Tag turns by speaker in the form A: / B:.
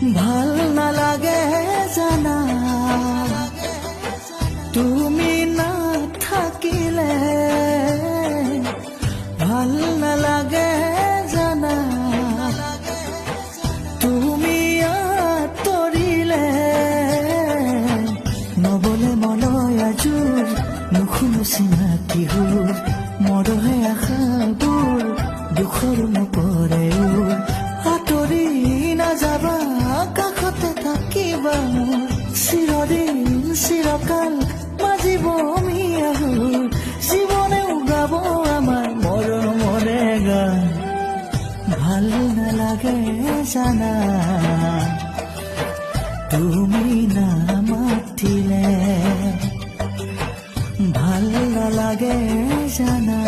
A: ভাল নালাগে জানা তুমি নাথাকিলে ভাল নালাগে জানা তুমি আঁতৰিলে নবলে মলৈ আজোৰ নুশুনো চিনাকি সুৰ মৰহে আশাবোৰ দুখৰ নপৰে আঁতৰি নাযাবা কাষতে থাকিবা মোৰ চিৰদিন চিৰকাল বাজিব মিয়াহুৰ জীৱনেও গাব আমাৰ মৰমৰে গান ভাল নালাগে জানা তুমি নামাতিলে ভাল নালাগে জানা